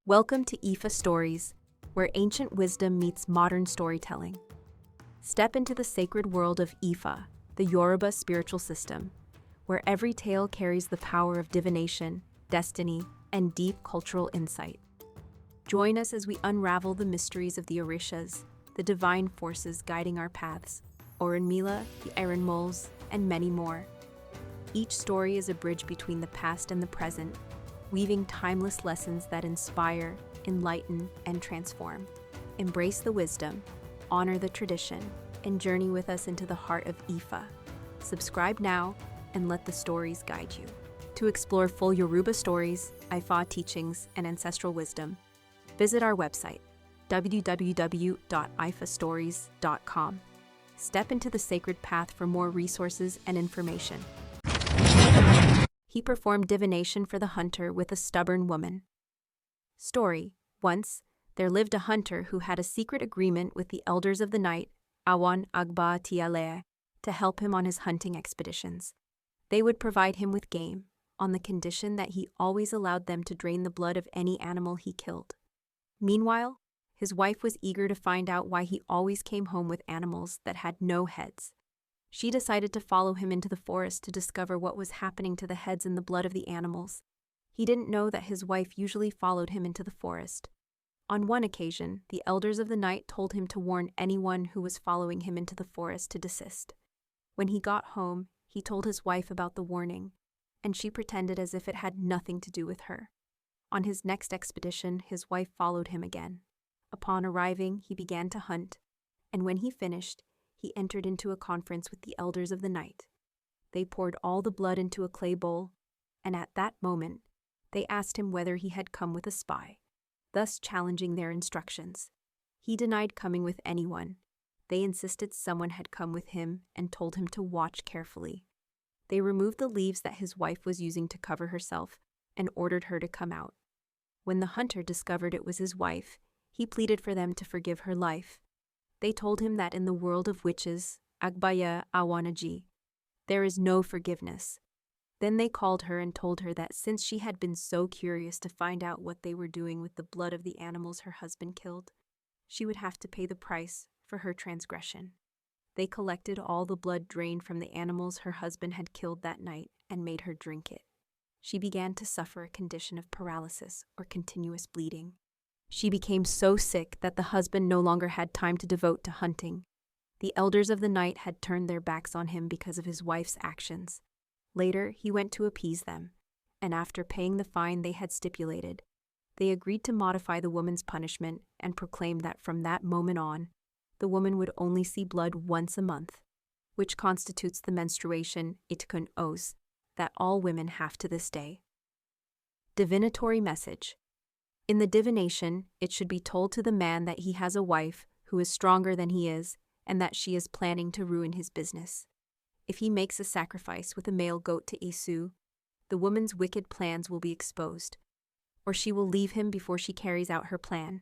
Welcome to IFAStories, where ancient wisdom meets modern storytelling. Step into the sacred world of Ifa, the Yoruba spiritual system, where every tale carries the power of divination, destiny, and deep cultural insight. Join us as we unravel the mysteries of the Orishas, the divine forces guiding our paths, Orunmila, the Iron Moles, and many more. Each story is a bridge between the past and the present, weaving timeless lessons that inspire, enlighten, and transform. Embrace the wisdom, honor the tradition, and journey with us into the heart of Ifa. Subscribe now and let the stories guide you. To explore full Yoruba stories, Ifa teachings, and ancestral wisdom, visit our website, www.ifastories.com. Step into the sacred path for more resources and information. He performed divination for the hunter with a stubborn woman. Story: Once, there lived a hunter who had a secret agreement with the elders of the night, Àwọn Àgbà, to help him on his hunting expeditions. They would provide him with game, on the condition that he always allowed them to drain the blood of any animal he killed. Meanwhile, his wife was eager to find out why he always came home with animals that had no heads. She decided to follow him into the forest to discover what was happening to the heads and the blood of the animals. He didn't know that his wife usually followed him into the forest. On one occasion, the elders of the night told him to warn anyone who was following him into the forest to desist. When he got home, he told his wife about the warning, and she pretended as if it had nothing to do with her. On his next expedition, his wife followed him again. Upon arriving, he began to hunt, and when he finished, he entered into a conference with the elders of the night. They poured all the blood into a clay bowl, and at that moment, they asked him whether he had come with a spy, thus challenging their instructions. He denied coming with anyone. They insisted someone had come with him and told him to watch carefully. They removed the leaves that his wife was using to cover herself and ordered her to come out. When the hunter discovered it was his wife, he pleaded for them to forgive her life. They told him that in the world of witches, Agbaya Awanaji, there is no forgiveness. Then they called her and told her that since she had been so curious to find out what they were doing with the blood of the animals her husband killed, she would have to pay the price for her transgression. They collected all the blood drained from the animals her husband had killed that night and made her drink it. She began to suffer a condition of paralysis or continuous bleeding. She became so sick that the husband no longer had time to devote to hunting. The elders of the night had turned their backs on him because of his wife's actions. Later, he went to appease them, and after paying the fine they had stipulated, they agreed to modify the woman's punishment and proclaimed that from that moment on, the woman would only see blood once a month, which constitutes the menstruation itkun os that all women have to this day. Divinatory message. In the divination, it should be told to the man that he has a wife who is stronger than he is and that she is planning to ruin his business. If he makes a sacrifice with a male goat to Isu, the woman's wicked plans will be exposed, or she will leave him before she carries out her plan.